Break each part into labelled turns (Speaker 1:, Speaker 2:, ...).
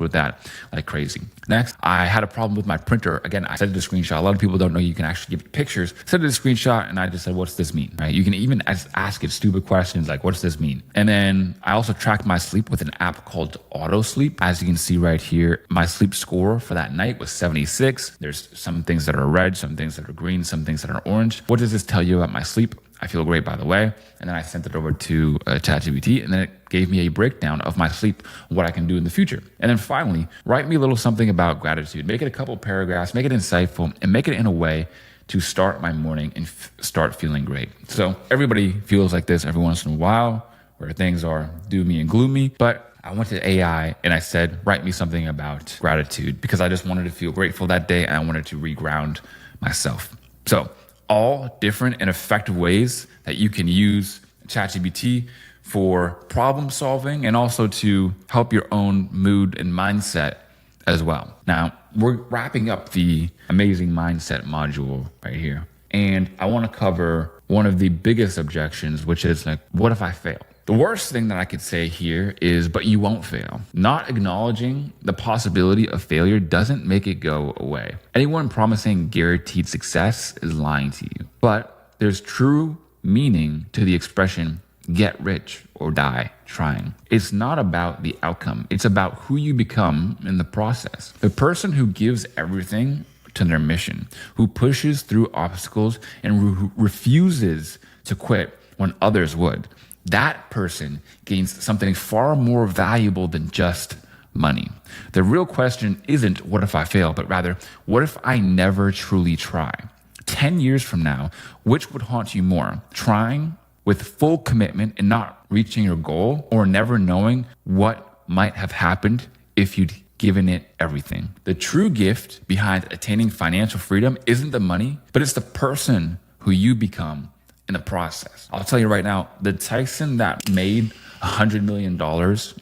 Speaker 1: with that like crazy. Next, I had a problem with my printer. Again, I sent it a screenshot. A lot of people don't know you can actually give pictures. Send it a screenshot, and I just said, what's this mean, right? You can even ask it stupid questions like, what's this mean? And then I also tracked my sleep with an app called Auto Sleep. As you can see right here, my sleep score for that night was 76. There's some things that are red, some things that are green, some things that are orange. What does this tell you about my sleep? I feel great, by the way. And then I sent it over to ChatGPT, and then it gave me a breakdown of my sleep, what I can do in the future. And then finally, write me a little something about gratitude. Make it a couple paragraphs, make it insightful, and make it in a way to start my morning and start feeling great. So everybody feels like this every once in a while, where things are doomy and gloomy, but I went to AI and I said, write me something about gratitude, because I just wanted to feel grateful that day and I wanted to reground myself. So all different and effective ways that you can use ChatGPT for problem solving and also to help your own mood and mindset as well. Now, we're wrapping up the amazing mindset module right here. And I want to cover one of the biggest objections, which is like, what if I fail? The worst thing that I could say here is, but you won't fail. Not acknowledging the possibility of failure doesn't make it go away. Anyone promising guaranteed success is lying to you. But there's true meaning to the expression, get rich or die trying. It's not about the outcome. It's about who you become in the process. The person who gives everything to their mission, who pushes through obstacles and who refuses to quit when others would, that person gains something far more valuable than just money. The real question isn't what if I fail, but rather, what if I never truly try? 10 years from now, which would haunt you more? Trying with full commitment and not reaching your goal, or never knowing what might have happened if you'd given it everything? The true gift behind attaining financial freedom isn't the money, but it's the person who you become in the process. I'll tell you right now, the Tyson that made $100 million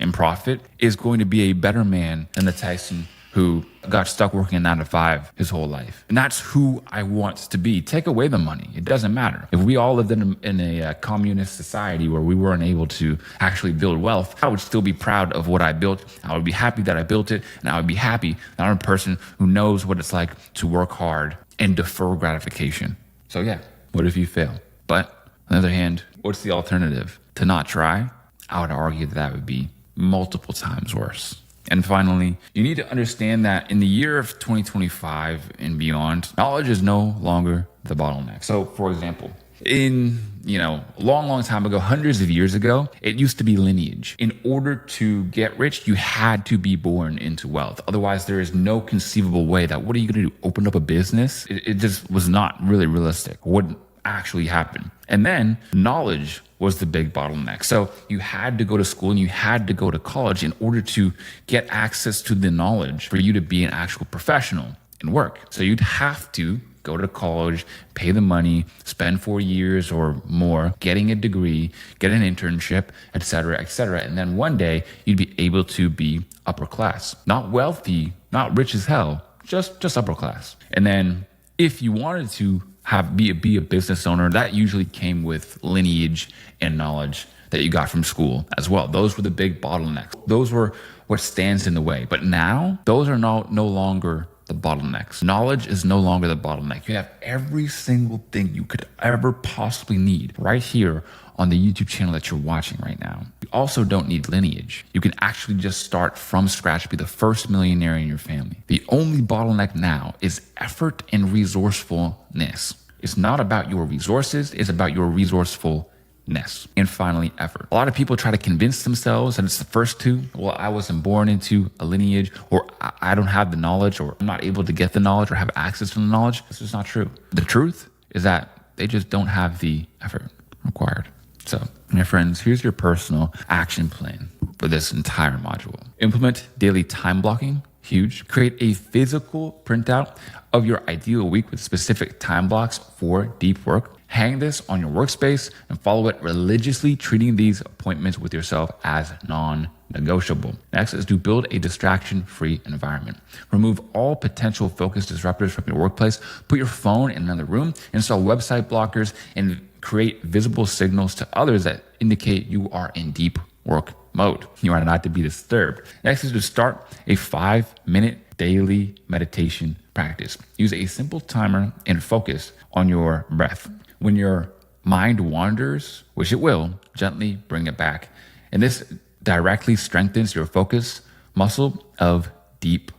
Speaker 1: in profit is going to be a better man than the Tyson who got stuck working a 9 to 5 his whole life. And that's who I want to be. Take away the money. It doesn't matter. If we all lived in a communist society where we weren't able to actually build wealth, I would still be proud of what I built. I would be happy that I built it. And I would be happy that I'm a person who knows what it's like to work hard and defer gratification. So yeah, what if you fail? But on the other hand, what's the alternative? To not try? I would argue that would be multiple times worse. And finally, you need to understand that in the year of 2025 and beyond, knowledge is no longer the bottleneck. So for example, in, a long time ago, hundreds of years ago, it used to be lineage. In order to get rich, you had to be born into wealth. Otherwise, there is no conceivable way that, what are you going to do? Open up a business? It just was not really realistic. Wouldn't actually happen. And then knowledge was the big bottleneck. So you had to go to school and you had to go to college in order to get access to the knowledge for you to be an actual professional and work. So you'd have to go to college, pay the money, spend 4 years or more getting a degree, get an internship, et cetera, et cetera. And then one day you'd be able to be upper class, not wealthy, not rich as hell, just upper class. And then if you wanted to be a business owner, that usually came with lineage and knowledge that you got from school as well. Those were the big bottlenecks. Those were what stands in the way. But now those are no longer the bottlenecks. Knowledge is no longer the bottleneck. You have every single thing you could ever possibly need right here on the YouTube channel that you're watching right now. You also don't need lineage. You can actually just start from scratch, be the first millionaire in your family. The only bottleneck now is effort and resourcefulness. It's not about your resources, it's about your resourcefulness. And finally, effort. A lot of people try to convince themselves that it's the first two. Well, I wasn't born into a lineage, or I don't have the knowledge, or I'm not able to get the knowledge or have access to the knowledge. This is not true. The truth is that they just don't have the effort required. So, my friends, here's your personal action plan for this entire module. Implement daily time blocking. Huge. Create a physical printout of your ideal week with specific time blocks for deep work. Hang this on your workspace and follow it religiously, treating these appointments with yourself as non-negotiable. Next is to build a distraction-free environment. Remove all potential focus disruptors from your workplace. Put your phone in another room. Install website blockers and create visible signals to others that indicate you are in deep work mode. You are not to be disturbed. Next is to start a 5-minute daily meditation practice. Use a simple timer and focus on your breath. When your mind wanders, which it will, gently bring it back. And this directly strengthens your focus muscle of deep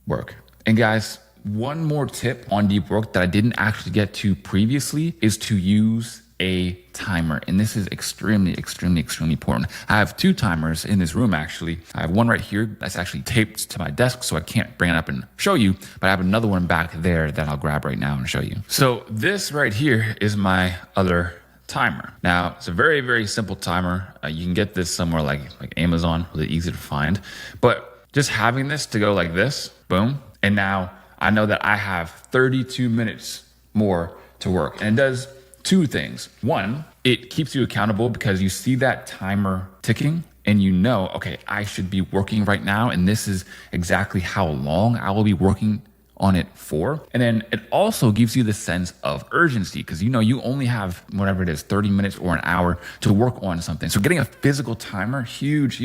Speaker 1: work. And guys, one more tip on deep work that I didn't actually get to previously is to use a timer. And this is extremely important. I have 2 timers in this room, actually. I have one right here that's actually taped to my desk, so I can't bring it up and show you, but I have another one back there that I'll grab right now and show you. So this right here is my other timer. Now, it's a very simple timer. You can get this somewhere like Amazon, really easy to find. But just having this to go like this, boom, and now I know that I have 32 minutes more to work. And it does 2 things. One, it keeps you accountable because you see that timer ticking and you know, okay, I should be working right now, and this is exactly how long I will be working on it for. And then it also gives you the sense of urgency because you know you only have whatever it is, 30 minutes or an hour to work on something. So getting a physical timer, huge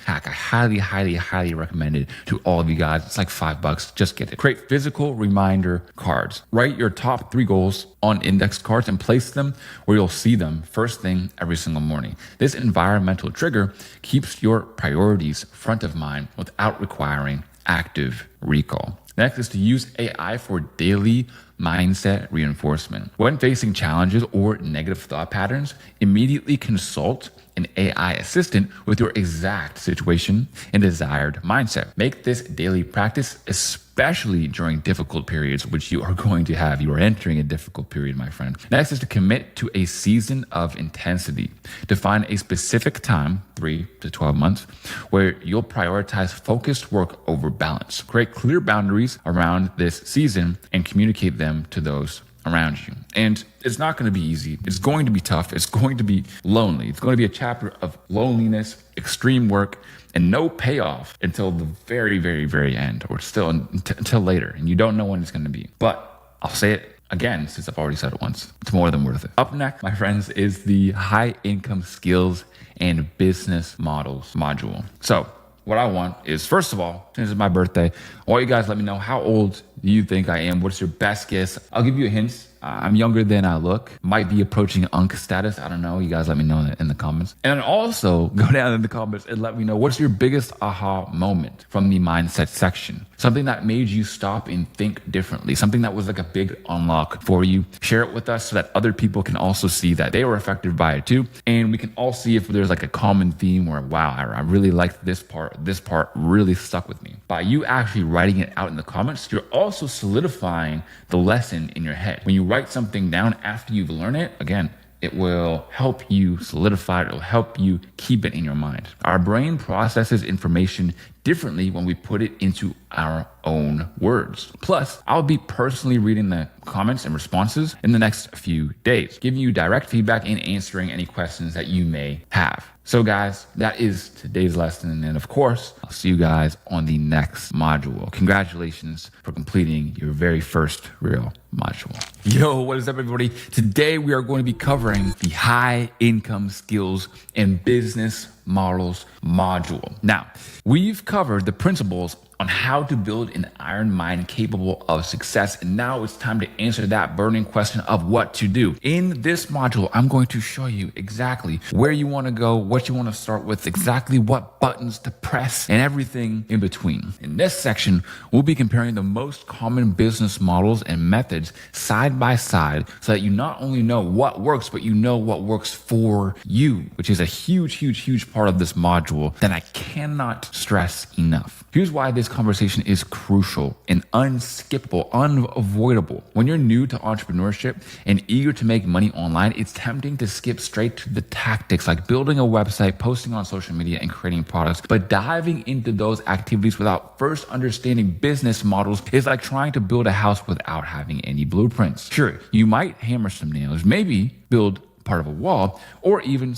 Speaker 1: hack. I highly recommend it to all of you guys. It's like $5. Just get it. Create physical reminder cards. Write your top 3 goals on index cards and place them where you'll see them first thing every single morning. This environmental trigger keeps your priorities front of mind without requiring active recall. Next is to use AI for daily mindset reinforcement. When facing challenges or negative thought patterns, immediately consult an AI assistant with your exact situation and desired mindset. Make this daily practice, especially during difficult periods, which you are going to have. You are entering a difficult period, my friend. Next is to commit to a season of intensity. Define a specific time, 3 to 12 months, where you'll prioritize focused work over balance. Create clear boundaries around this season and communicate them to those around you. And it's not going to be easy. It's going to be tough. It's going to be lonely. It's going to be a chapter of loneliness, extreme work, and no payoff until the very end, or still until later. And you don't know when it's going to be. But I'll say it again, since I've already said it once. It's more than worth it. Up next, my friends, is the high income skills and business models module. So what I want is, first of all, since it's my birthday, I want you guys to let me know, how old do you think I am? What's your best guess? I'll give you a hint. I'm younger than I look. Might be approaching Unk status. I don't know. You guys let me know in the comments. And then also go down in the comments and let me know, what's your biggest aha moment from the mindset section? Something that made you stop and think differently. Something that was like a big unlock for you. Share it with us so that other people can also see that they were affected by it too. And we can all see if there's like a common theme where, wow, I really liked this part. This part really stuck with me. By you actually writing it out in the comments, you're also solidifying the lesson in your head. When you write something down after you've learned it, again, it will help you solidify it. It will help you keep it in your mind. Our brain processes information differently when we put it into our own words. Plus, I'll be personally reading the comments and responses in the next few days, giving you direct feedback and answering any questions that you may have. So guys, that is today's lesson. And of course, I'll see you guys on the next module. Congratulations for completing your very first real module. Yo, what is up, everybody? Today, we are going to be covering the high income skills and business models module. Now, we've covered the principles on how to build an iron mind capable of success. And now it's time to answer that burning question of what to do. In this module, I'm going to show you exactly where you want to go, what you want to start with, exactly what buttons to press, and everything in between. In this section, we'll be comparing the most common business models and methods side by side so that you not only know what works, but you know what works for you, which is a huge part of this module that I cannot stress enough. Here's why this conversation is crucial and unskippable, unavoidable. When you're new to entrepreneurship and eager to make money online, it's tempting to skip straight to the tactics like building a website, posting on social media, and creating products. But diving into those activities without first understanding business models is like trying to build a house without having any blueprints. Sure, you might hammer some nails, maybe build part of a wall, or even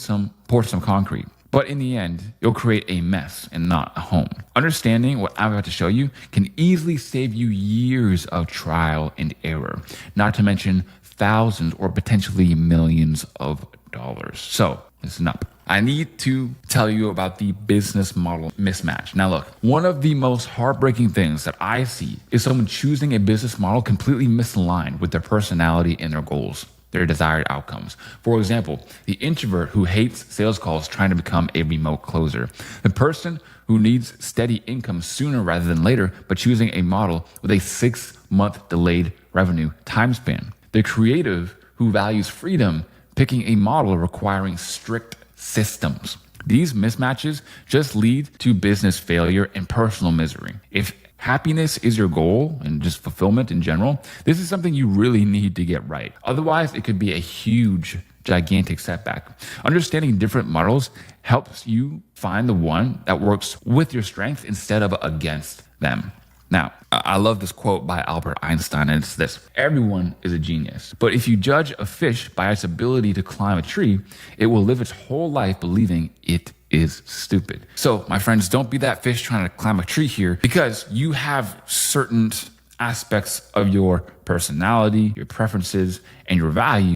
Speaker 1: pour some concrete. But in the end, you'll create a mess and not a home. Understanding what I'm about to show you can easily save you years of trial and error, not to mention thousands or potentially millions of dollars. So listen up. I need to tell you about the business model mismatch. Now, look, one of the most heartbreaking things that I see is someone choosing a business model completely misaligned with their personality and their goals, their desired outcomes. For example, the introvert who hates sales calls trying to become a remote closer, the person who needs steady income sooner rather than later, but choosing a model with a 6-month delayed revenue time span, the creative who values freedom, picking a model requiring strict systems. These mismatches just lead to business failure and personal misery. If happiness is your goal and just fulfillment in general, this is something you really need to get right. Otherwise, it could be a huge, gigantic setback. Understanding different models helps you find the one that works with your strength instead of against them. Now, I love this quote by Albert Einstein, and it's this: everyone is a genius, but if you judge a fish by its ability to climb a tree, it will live its whole life believing it is stupid. So, my friends, don't be that fish trying to climb a tree here, because you have certain aspects of your personality, your preferences, and your values